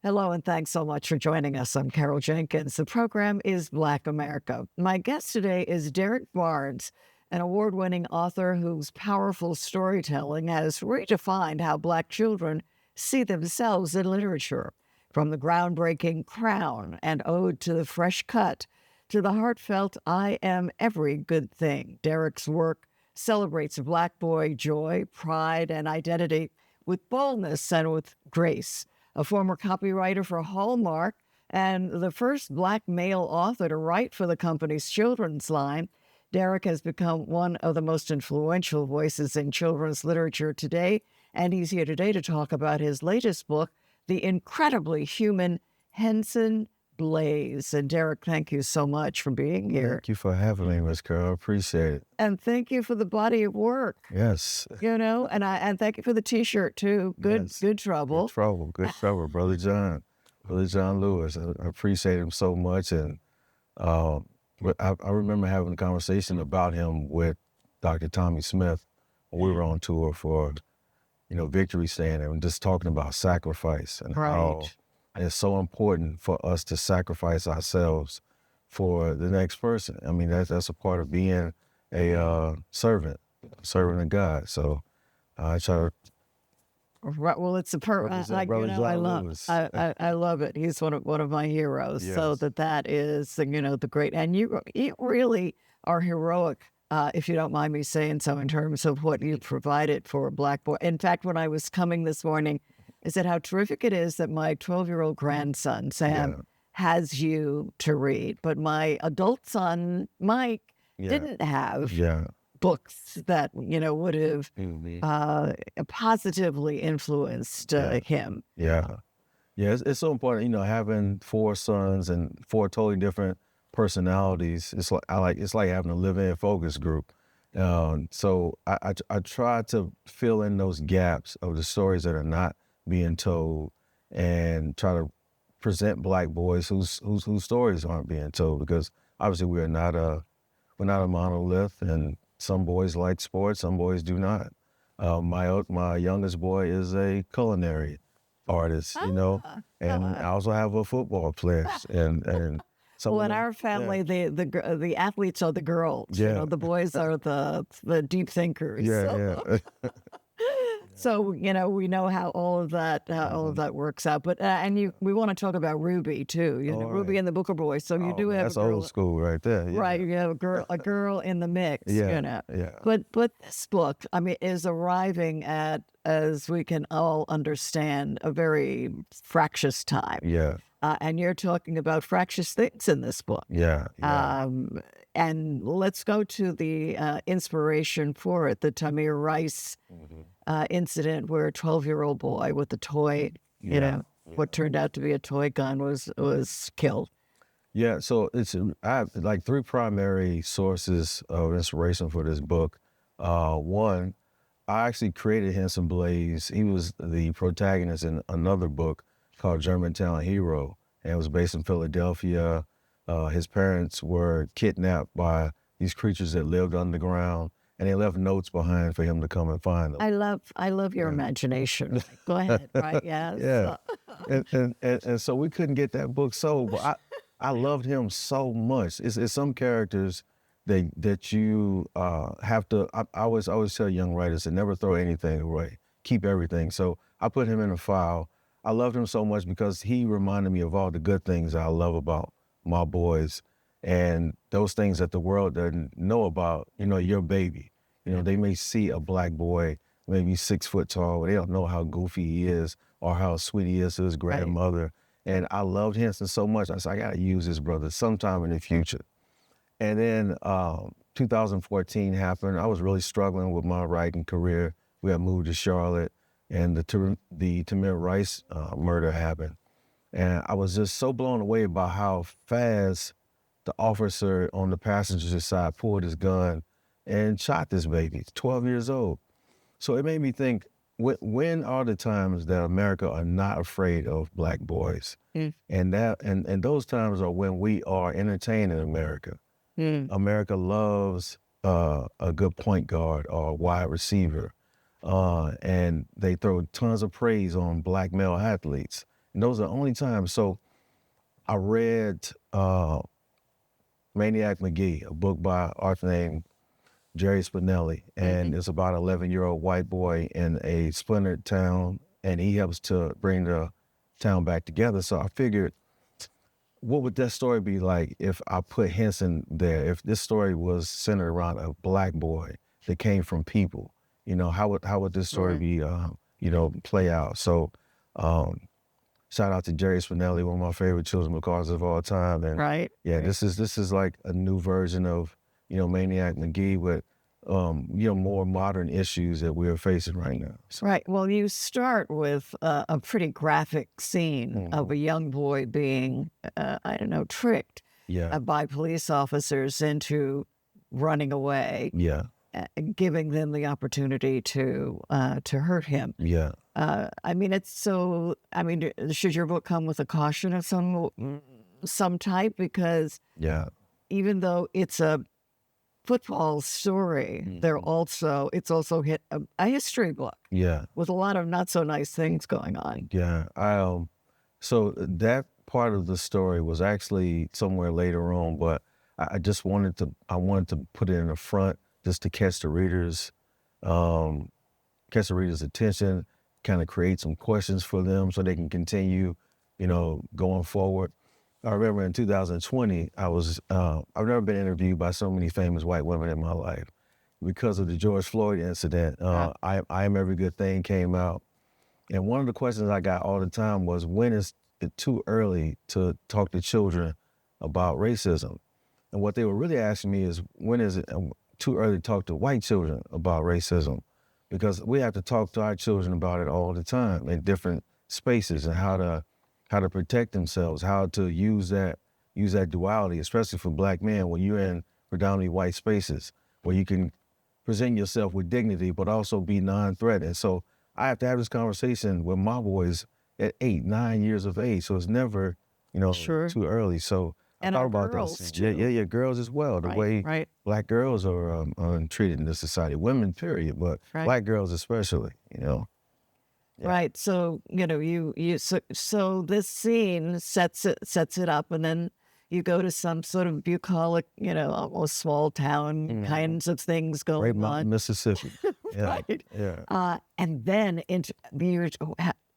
Hello, and thanks so much for joining us. I'm Carol Jenkins. The program is Black America. My guest today is Derrick Barnes, an award-winning author whose powerful storytelling has redefined how Black children see themselves in literature. From the groundbreaking Crown and Ode to the Fresh Cut to the heartfelt I Am Every Good Thing, Derrick's work celebrates Black boy joy, pride, and identity with boldness and with grace. A former copywriter for Hallmark and the first Black male author to write for the company's children's line, Derrick has become one of the most influential voices in children's literature today, and he's here today to talk about his latest book, The Incredibly Human Henson Blayze. And Derrick, thank you so much for being here. Thank you for having me, Miss Carol. I appreciate it. And thank you for the body of work. Yes. And thank you for the T-shirt too. Good trouble. Good trouble, Brother John Lewis. I appreciate him so much, and I remember having a conversation about him with Dr. Tommy Smith when we were on tour for, Victory Stand, and just talking about sacrifice and how it's so important for us to sacrifice ourselves for the next person. I mean, that's a part of being a servant of God. So I try to. Right. Well, it's I love it. He's one of my heroes. Yes. So that is the great, and you really are heroic. If you don't mind me saying so, in terms of what you provided for a Black boy. In fact, when I was coming this morning, I said how terrific it is that my 12-year-old grandson, Sam, has you to read. But my adult son, Mike, didn't have books that, would have positively influenced him. Yeah. Yeah, it's so important, having 4 sons and 4 totally different personalities. It's like having a live-in focus group. So I try to fill in those gaps of the stories that are not being told, and try to present Black boys whose stories aren't being told, because obviously we're not a monolith, and some boys like sports, some boys do not. My youngest boy is a culinary artist, and I also have a football player, and well, in our family, the athletes are the girls. The boys are the deep thinkers. So we know how all of that works out. But we want to talk about Ruby too. Ruby and the Booker Boys. So you do have that's a girl, old school right there. Yeah. Right? You have a girl in the mix. Yeah. But this book, is arriving at, as we can all understand, a very fractious time. Yeah. And you're talking about fractious things in this book. Yeah. And let's go to the inspiration for it, the Tamir Rice incident, where a 12-year-old boy with a toy, what turned out to be a toy gun, was killed. Yeah, so I have like 3 primary sources of inspiration for this book. One, I actually created Henson Blayze. He was the protagonist in another book called Germantown Hero, and it was based in Philadelphia. His parents were kidnapped by these creatures that lived underground, and they left notes behind for him to come and find them. I love your imagination. Go ahead, right? Yes. Yeah. And so we couldn't get that book sold, but I loved him so much. It's some characters that you have to. I always tell young writers to never throw anything away. Keep everything. So I put him in a file. I loved him so much because he reminded me of all the good things I love about my boys, and those things that the world doesn't know about, your baby. They may see a Black boy, maybe 6 foot tall, but they don't know how goofy he is or how sweet he is to his grandmother. Right. And I loved Henson so much, I said, I gotta use this brother sometime in the future. And then 2014 happened. I was really struggling with my writing career. We had moved to Charlotte, and the Tamir Rice murder happened. And I was just so blown away by how fast the officer on the passenger side pulled his gun and shot this baby, 12 years old. So it made me think, when are the times that America are not afraid of Black boys? And those times are when we are entertaining America. America loves a good point guard or a wide receiver. And they throw tons of praise on Black male athletes. And those are the only times. So I read Maniac McGee, a book by author named Jerry Spinelli, and it's about an 11-year-old white boy in a splintered town, and he helps to bring the town back together. So I figured, what would that story be like if I put Henson there? If this story was centered around a black boy that came from people, how would this story be, play out? So, shout out to Jerry Spinelli, one of my favorite children's book authors of all time. And Right. yeah, this is like a new version of, Maniac McGee with, more modern issues that we're facing right now. So, Right. Well, you start with a pretty graphic scene of a young boy being, I don't know, tricked yeah, by police officers into running away, yeah, giving them the opportunity to hurt him. yeah, I mean, it's so. I mean, should your book come with a caution of some type? Because yeah, even though it's a football story, it's also hit a history book yeah, with a lot of not so nice things going on. yeah. So that part of the story was actually somewhere later on, but I just wanted to put it in the front just to catch the reader's attention, kind of create some questions for them so they can continue, going forward. I remember in 2020, I've never been interviewed by so many famous white women in my life because of the George Floyd incident. I Am Every Good Thing came out. And one of the questions I got all the time was, when is it too early to talk to children about racism? And what they were really asking me is, when is it too early to talk to white children about racism? Because we have to talk to our children about it all the time in different spaces, and how to protect themselves, how to use that duality, especially for black men when you're in predominantly white spaces, where you can present yourself with dignity, but also be non-threatening. So I have to have this conversation with my boys at 8, 9 years of age. So it's never, Sure. too early. So I And thought our about girls, that. too. Yeah, girls as well. The way Right. black girls are treated in this society, women period, but Right. black girls especially, Yeah. Right. So, so this scene sets it up, and then you go to some sort of bucolic, almost small town kinds of things Great going Mountain, on. Mississippi. Yeah. Right. Yeah. And then you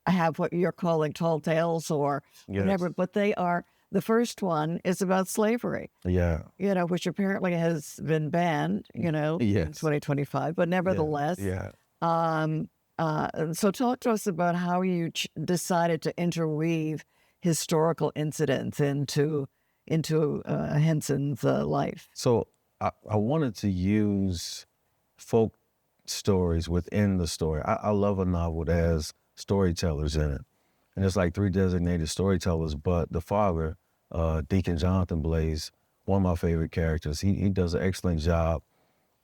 have what you're calling tall tales or whatever, Yes. but the first one is about slavery, Yeah. which apparently has been banned, in Yes. 2025, but nevertheless. Yeah. And so talk to us about how you decided to interweave historical incidents into Henson's life. So I wanted to use folk stories within the story. I love a novel that has storytellers in it. And there's like 3 designated storytellers, but the father, Deacon Jonathan Blayze, one of my favorite characters, he does an excellent job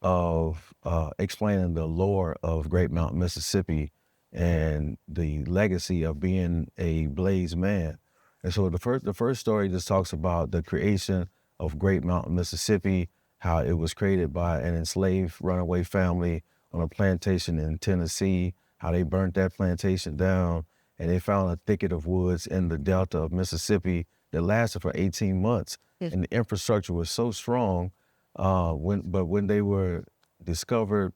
of explaining the lore of Great Mountain, Mississippi, and the legacy of being a Blayze man. And so the first story just talks about the creation of Great Mountain, Mississippi, how it was created by an enslaved runaway family on a plantation in Tennessee, how they burnt that plantation down, and they found a thicket of woods in the delta of Mississippi that lasted for 18 months. And the infrastructure was so strong, when they were discovered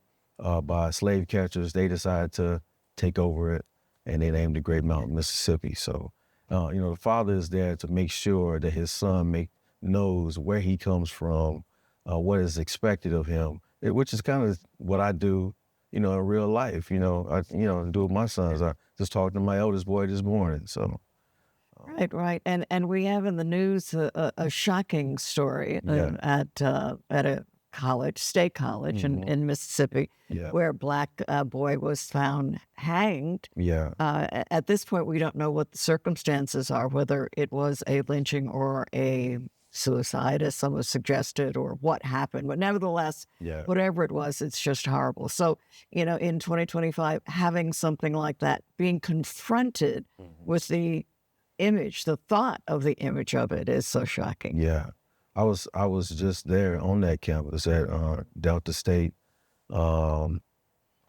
by slave catchers, they decided to take over it, and they named it Great Mountain, Mississippi. So, the father is there to make sure that his son knows where he comes from, what is expected of him, which is kind of what I do, in real life. Do with my sons. I just talked to my eldest boy this morning. So. Right. And we have in the news a shocking story Yeah. at a state college in Mississippi, Yeah. where a black boy was found hanged. Yeah. At this point, we don't know what the circumstances are, whether it was a lynching or a suicide, as some have suggested, or what happened. But nevertheless, Yeah. whatever it was, it's just horrible. So, in 2025, having something like that, being confronted with the thought of the image of it is so shocking. Yeah. I was just there on that campus at Delta State. I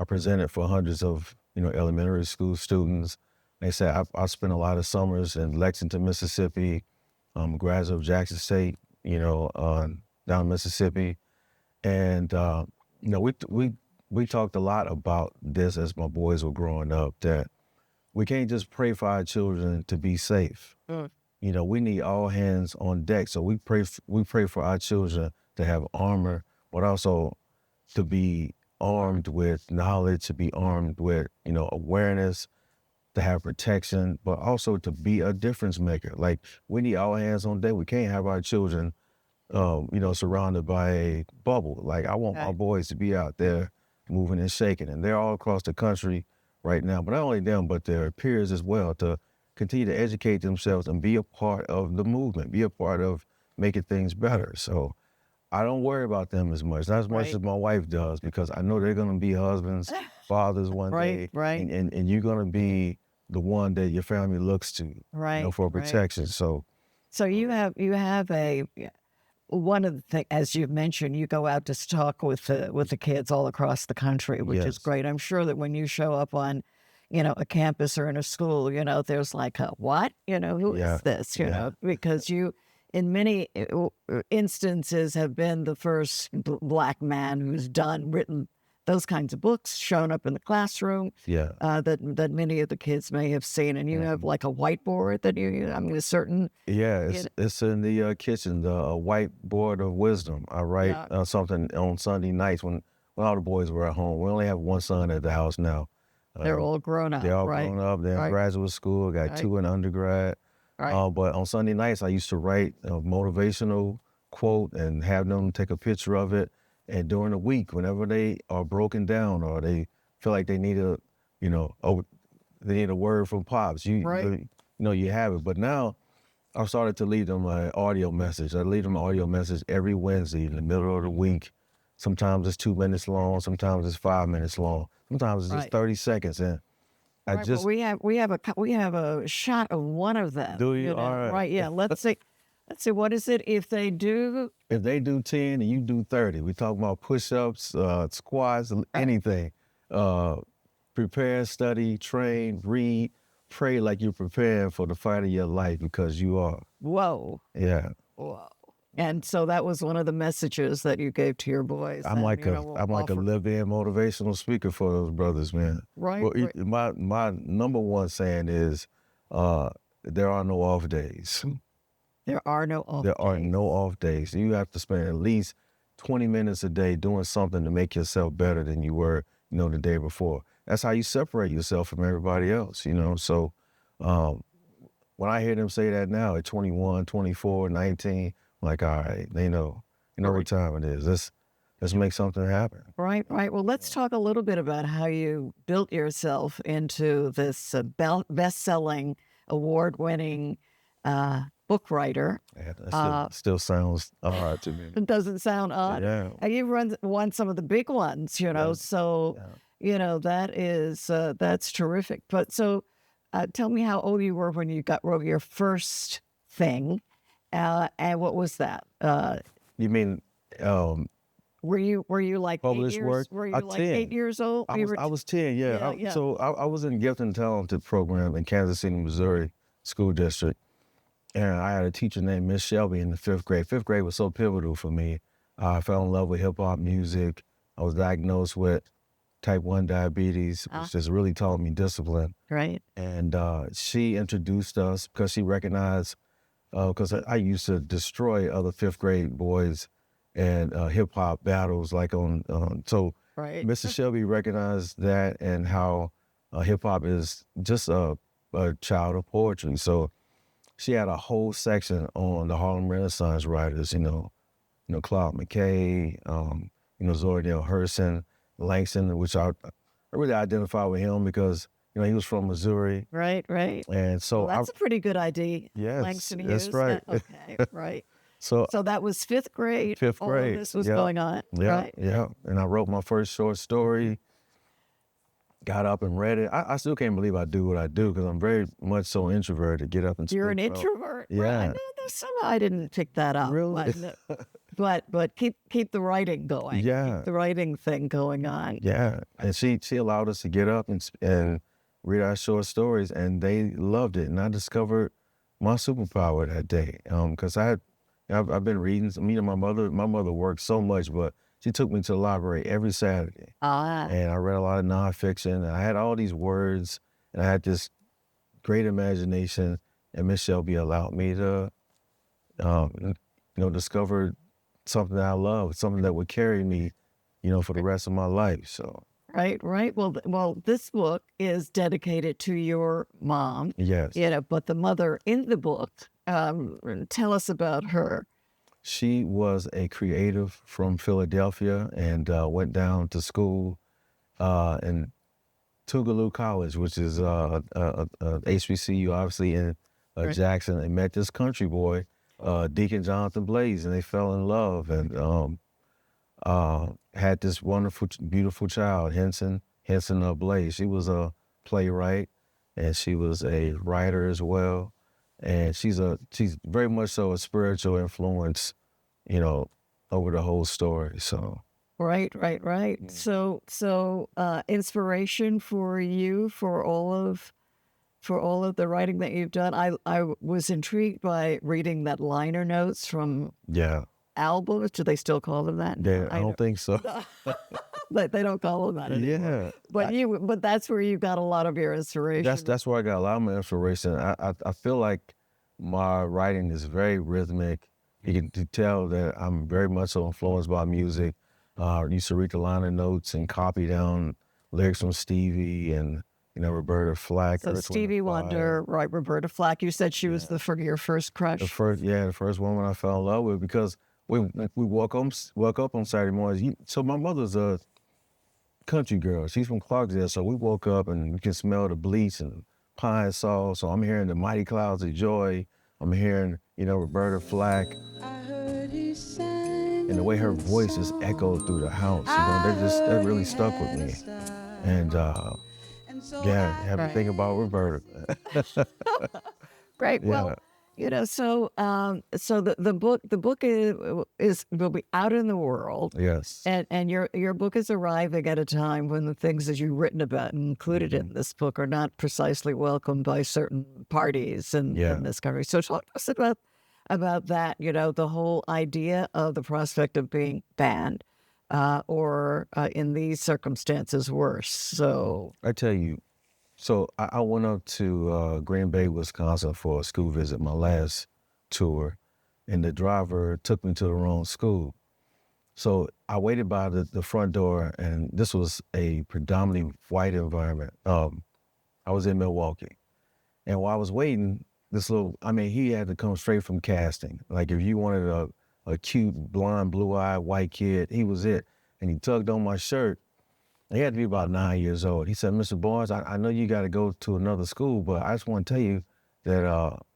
presented for hundreds of elementary school students. They said I spent a lot of summers in Lexington, Mississippi, graduate of Jackson State, down Mississippi, and we talked a lot about this as my boys were growing up, that we can't just pray for our children to be safe. We need all hands on deck. So we pray for our children to have armor, but also to be armed with knowledge, to be armed with, awareness, to have protection, but also to be a difference maker. Like, we need all hands on deck. We can't have our children, surrounded by a bubble. Like, I want my boys to be out there moving and shaking, and they're all across the country right now. But not only them, but their peers as well, to continue to educate themselves and be a part of the movement, be a part of making things better. So I don't worry about them as much, not as much as my wife does, because I know they're going to be husbands, fathers one day, and you're going to be the one that your family looks to, for protection. So you have one of the things, as you've mentioned, you go out to talk with the kids all across the country, which is great. I'm sure that when you show up on, a campus or in a school, there's like a what, who is this, because you, in many instances, have been the first Black man who's written those kinds of books, shown up in the classroom, that many of the kids may have seen. And you have like a whiteboard that a certain... Yeah, it's in the kitchen, the whiteboard of wisdom. I write something on Sunday nights when all the boys were at home. We only have one son at the house now. They're all grown up, They're all grown up. They're in graduate school, got 2 in undergrad. But on Sunday nights, I used to write a motivational quote and have them take a picture of it. And during the week, whenever they are broken down or they feel like they need they need a word from Pops, you have it. But now I've started to leave them an audio message. I leave them an audio message every Wednesday in the middle of the week. Sometimes it's 2 minutes long. Sometimes it's 5 minutes long. Sometimes it's just 30 seconds. And well, we have a shot of one of them. Do you? All right. Right. Yeah. Let's see. What is it? If they do 10 and you do 30, we talk about push-ups, squats, anything. Prepare, study, train, read, pray like you're preparing for the fight of your life, because you are. Whoa. Yeah. Whoa. And so that was one of the messages that you gave to your boys. I'm like a live-in motivational speaker for those brothers, man. Right. Well, my number one saying is, there are no off days. There are no off days. There are no off days. You have to spend at least 20 minutes a day doing something to make yourself better than you were, the day before. That's how you separate yourself from everybody else, So when I hear them say that now at 21, 24, 19, I'm like, all right, they know what time it is. Let's make something happen. Right. Well, let's talk a little bit about how you built yourself into this best-selling, award-winning book writer. Yeah, that still sounds odd to me. It doesn't sound odd. Yeah. And you've won some of the big ones, so, that's terrific. But so tell me how old you were when you wrote your first thing, and what was that? You mean... Were you like published 8 years? work? Were you like 8 years old? I was 10, yeah. So I was in the Gifted and Talented program in Kansas City, Missouri School District. And I had a teacher named Miss Shelby in the 5th grade. 5th grade was so pivotal for me. I fell in love with hip-hop music. I was diagnosed with type 1 diabetes, which just really taught me discipline. Right. And she introduced us because she recognized, because I used to destroy other 5th grade boys and hip-hop battles, like so Mrs. Shelby recognized that, and how hip-hop is just a child of poetry. So she had a whole section on the Harlem Renaissance writers, Claude McKay, Zora Neale Hurston, Langston, which I really identify with him because, he was from Missouri. Right. And so that's a pretty good idea. Yes, Langston that's used. right. Okay, right. So that was 5th grade. 5th grade. All of this was going on. Yeah, right? Yeah. And I wrote my first short story, got up and read it. I still can't believe I do what I do, because I'm very much so introverted. Get up and speak. You're an introvert? Yeah. Right. Somehow I didn't pick that up. Really? But keep the writing going. Yeah. Keep the writing thing going on. Yeah. And she allowed us to get up and read our short stories, and they loved it. And I discovered my superpower that day because I've been reading. Me and my mother worked so much, but she took me to the library every Saturday, Ah, and I read a lot of nonfiction. And I had all these words, and I had this great imagination. And Miss Shelby allowed me to, discover something that I love, something that would carry me, for the rest of my life. So right, right. Well, this book is dedicated to your mom, yes, but the mother in the book, tell us about her. she was a creative from Philadelphia and went down to school in Tougaloo College, which is HBCU, obviously in Right. Jackson. They met this country boy, Deacon Jonathan Blayze, and they fell in love and had this wonderful, beautiful child, Henson Blayze. She was a playwright, and she was a writer as well. And she's very much so a spiritual influence, you know, over the whole story. So Right, right, right. mm, Inspiration for you for all of the writing that you've done. I was intrigued by reading that liner notes from yeah, albums. Do they still call them that now? I don't think so. They don't call them that anymore. Yeah, But that's where you got a lot of your inspiration. that's where I got a lot of my inspiration. I feel like my writing is very rhythmic. You can tell that I'm very much so influenced by music. I used to read the liner notes and copy down lyrics from Stevie and Roberta Flack, So Earth, Wind and Stevie Fire. Wonder, right? Roberta Flack. You said she was Yeah, your first crush. the first woman I fell in love with because we woke up on Saturday mornings. So my mother's a country girl. She's from Clarksdale, so we woke up and we can smell the bleach and pine saw. So I'm hearing the Mighty Clouds of Joy. I'm hearing, Roberta Flack. And the way her voice just echoed through the house, that really stuck with me. And yeah, have to Right. think about Roberta. Great. Yeah, Well, so the book is will be out in the world, yes. and your book is arriving at a time when the things that you've written about and included in Mhm. this book are not precisely welcomed by certain parties Yeah. in this country. So talk to us about that. The whole idea of the prospect of being banned, or in these circumstances worse. So I tell you, so I went up to Green Bay, Wisconsin for a school visit, my last tour, and the driver took me to the wrong school. So I waited by the front door, and this was a predominantly white environment. I was in Milwaukee. And while I was waiting, he had to come straight from casting. Like if you wanted a cute, blonde, blue-eyed white kid, he was it. And he tugged on my shirt. He had to be about 9 years old. He said, Mr. Barnes, I know you got to go to another school, but I just want to tell you that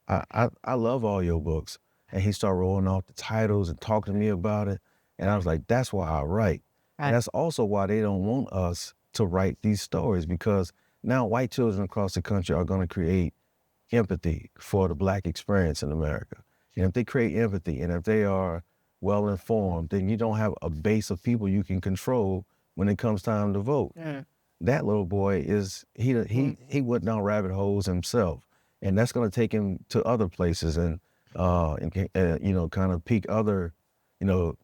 I love all your books. And he started rolling off the titles and talking to me about it. And I was like, that's why I write. And right. that's also why they don't want us to write these stories because now white children across the country are going to create empathy for the Black experience in America. And if they create empathy and if they are well informed, then you don't have a base of people you can control when it comes time to vote. Mm. That little boy he went down rabbit holes himself, and that's going to take him to other places and kind of pique other you know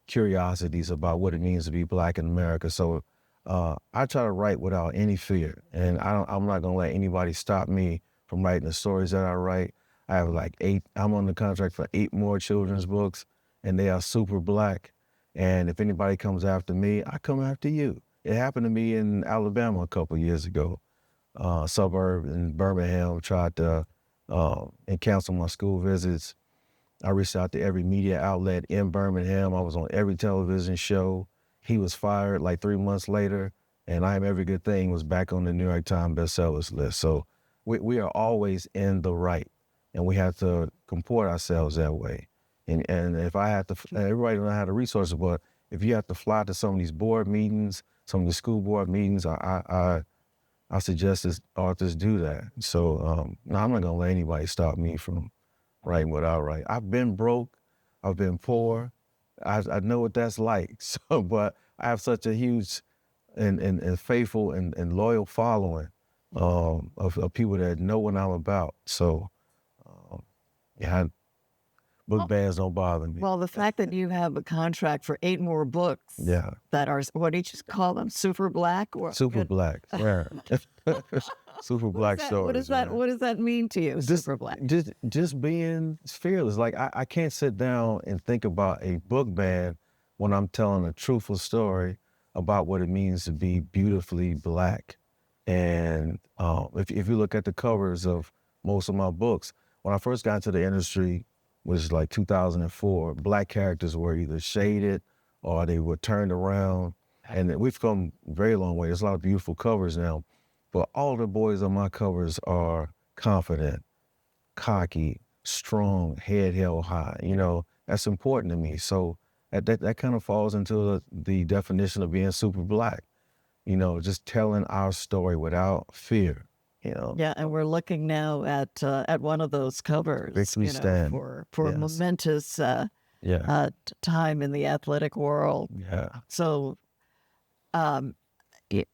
curiosities about what it means to be Black in America. So I try to write without any fear, and I'm not gonna let anybody stop me from writing the stories that I write. I have like 8. I'm on the contract for 8 more children's books, and they are super Black. And if anybody comes after me, I come after you. It happened to me in Alabama a couple years ago. Suburb in Birmingham tried to and cancel my school visits. I reached out to every media outlet in Birmingham. I was on every television show. He was fired like 3 months later, and I Am Every Good Thing was back on the New York Times bestsellers list. So we are always in the right, and we have to comport ourselves that way. And if I have to, and everybody don't have the resources, but if you have to fly to some of these board meetings, some of the school board meetings, I suggest that authors do that. So no, I'm not gonna let anybody stop me from writing what I write. I've been broke, I've been poor, I know what that's like. So, but I have such a huge and faithful and loyal following of people that know what I'm about. So, yeah, book Well, bans don't bother me. well, the fact that you have a contract for 8 more books Yeah, that are, what do you just call them, super black? Or super black. Yeah, super black what does stories, that man. what does that mean to you, Just, super black? just being fearless. Like I can't sit down and think about a book ban when I'm telling a truthful story about what it means to be beautifully black. And if you look at the covers of most of my books, when I first got into the industry, was like 2004, black characters were either shaded or they were turned around. And we've come a very long way. There's a lot of beautiful covers now, but all the boys on my covers are confident, cocky, strong, head held high. You know, that's important to me. So that kind of falls into the definition of being super black. You know, just telling our story without fear. You know, Yeah, and we're looking now at one of those covers, victory stand. for a Yes. momentous Yeah. time in the athletic world. Yeah. So um,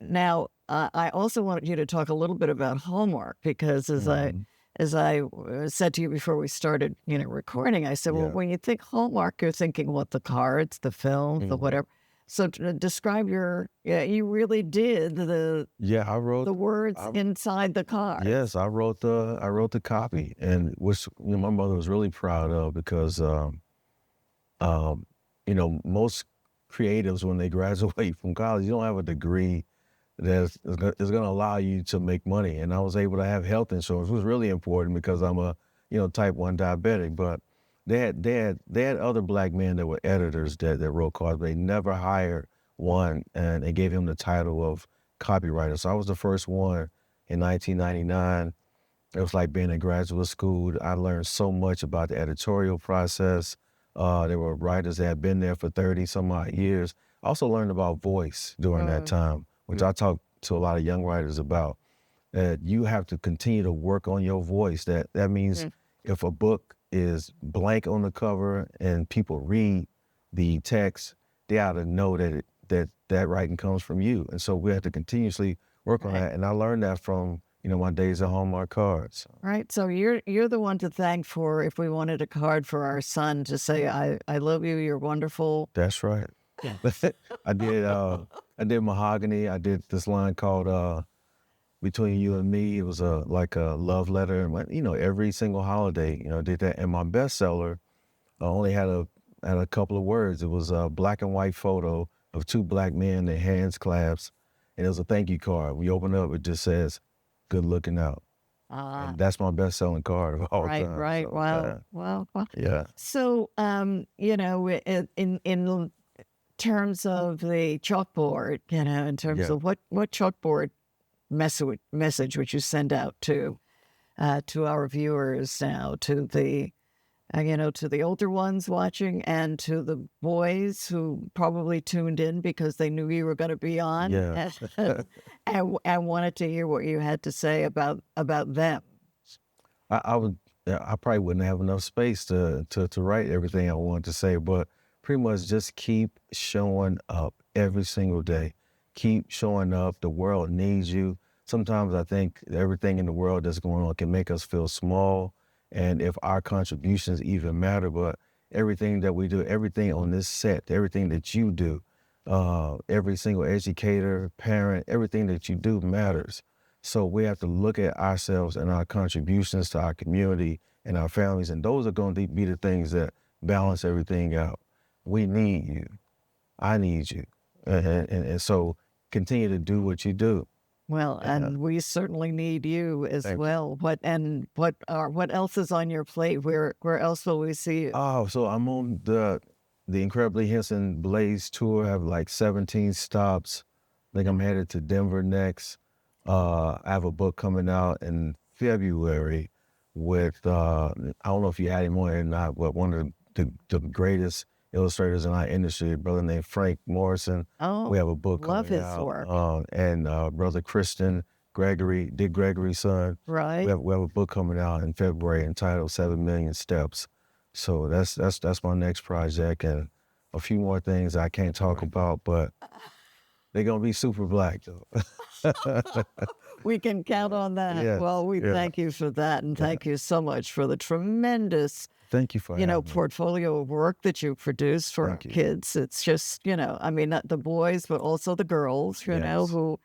now I also wanted you to talk a little bit about Hallmark, because Mhm. as I said to you before we started, recording, I said, well, Yeah. when you think Hallmark, you're thinking what, the cards, the films, the Mhm. whatever. So describe yeah, you really did Yeah. the words I, inside the cards. yes, I wrote the copy, and which my mother was really proud of because um, most creatives when they graduate from college, you don't have a degree that is going to allow you to make money. And I was able to have health insurance, which was really important because I'm a type 1 diabetic. But they had other black men that were editors that wrote cards, but they never hired one, and they gave him the title of copywriter. So I was the first one in 1999. It was like being in graduate school. I learned so much about the editorial process. There were writers that had been there for 30 some odd years. I also learned about voice during that time, which I talk to a lot of young writers about. That you have to continue to work on your voice. That means if a book is blank on the cover and people read the text, they ought to know that writing comes from you. And so we have to continuously work on Right. that. And I learned that from my days at Hallmark Cards. Right. So you're the one to thank for if we wanted a card for our son to say, I love you, you're wonderful. That's right. Yeah. I did Mahogany. I did this line called Between You and Me. It was like a love letter. And every single holiday, did that. And my bestseller only had a couple of words. It was a black and white photo of two black men, their hands clasped, and it was a thank you card. We open up, it just says, "Good looking out," Ah, and that's my best-selling card of all right, time. right. So Wow. Wow. Wow. yeah, So in terms of the chalkboard, in terms yeah. of what chalkboard message would you send out to our viewers now, to the to the older ones watching, and to the boys who probably tuned in because they knew you were going to be on, Yeah. and wanted to hear what you had to say about them. I would, yeah, I probably wouldn't have enough space to write everything I wanted to say, but pretty much just keep showing up every single day. Keep showing up. The world needs you. Sometimes I think everything in the world that's going on can make us feel small, and if our contributions even matter, but everything that we do, everything on this set, everything that you do, every single educator, parent, everything that you do matters. So we have to look at ourselves and our contributions to our community and our families, and those are going to be the things that balance everything out. We need you. I need you. And so continue to do what you do. Well, Yeah. and we certainly need you as Thank you. well. What else is on your plate? Where else will we see you? Oh, so I'm on the Incredibly Henson Blayze tour. I have like 17 stops. I think I'm headed to Denver next. I have a book coming out in February with I don't know if you had him on or not, but one of the greatest illustrators in our industry, a brother named Frank Morrison. We Oh, have a book love coming his out, work. and brother Kristen Gregory, Dick Gregory's son. We Right? have a book coming out in February entitled 7 Million Steps. So that's my next project, and a few more things I can't talk about, but they're gonna be super black though. We can count on that. Yes, Well, we yeah, thank you for that, and yeah. thank you so much for the tremendous, Thank you for having me. portfolio of work that you produce for our Thank you. kids. It's just, I mean, not the boys, but also the girls, Yes. who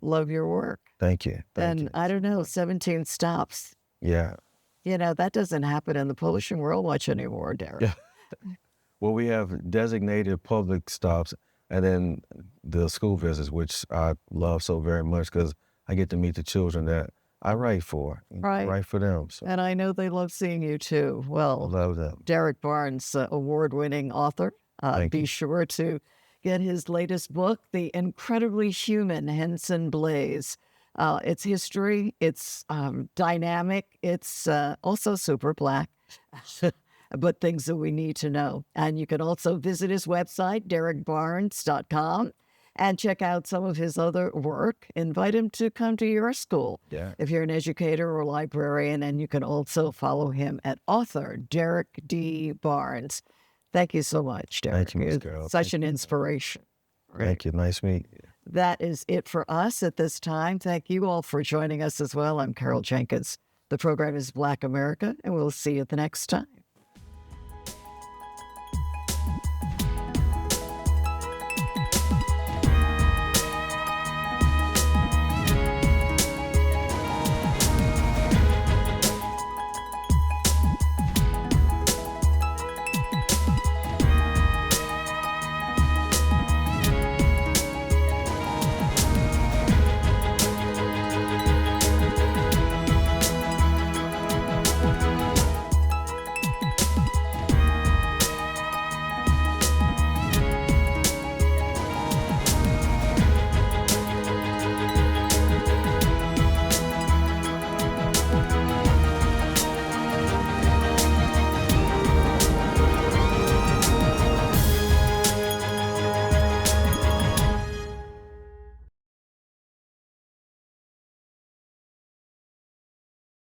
love your work. Thank you. Thank And you. I don't know, 17 stops. Yeah. That doesn't happen in the publishing world much anymore, Derek. Yeah. Well, we have designated public stops and then the school visits, which I love so very much because I get to meet the children that I write for, Right. write for them. So And I know they love seeing you too. I Well, love them. Derrick Barnes, award-winning author. Thank Be you. sure to get his latest book, The Incredibly Human Henson Blayze. It's history, it's dynamic, it's also super Black, but things that we need to know. And you can also visit his website, derrickbarnes.com, and check out some of his other work. Invite him to come to your school Yeah. if you're an educator or librarian, and you can also follow him at author Derrick D. Barnes. Thank you so much, Derrick. Thank you, Ms. You're Carol. such Thank an you. inspiration. Thank you. Nice meeting you. That is it for us at this time. Thank you all for joining us as well. I'm Carol Jenkins. The program is Black America, and we'll see you the next time.